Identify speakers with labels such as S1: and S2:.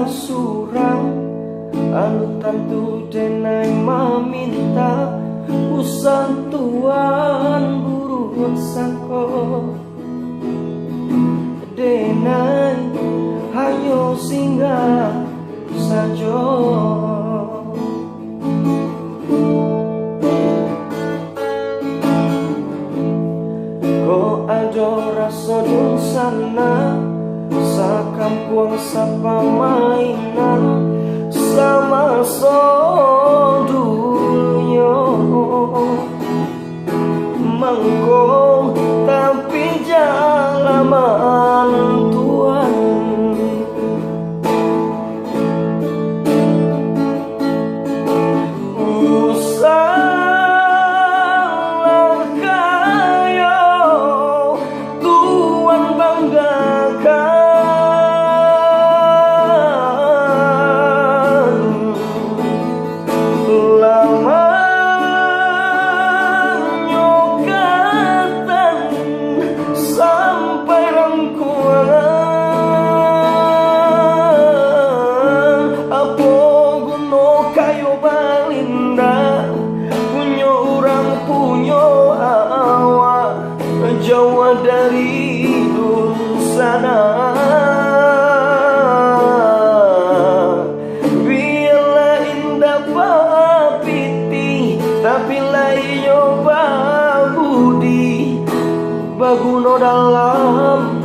S1: Sang surang anu tantu denai maminta usan tuan buruan sangko denai hayo singgah sajo ko ado rasa dun sana sakampuang sapa mainan sama sodulyo mangko tapi jalaman tuan usaha kayo tuan banggakan Jawa dari dun sana bila indah papiti tapi layo babudi baguno dalam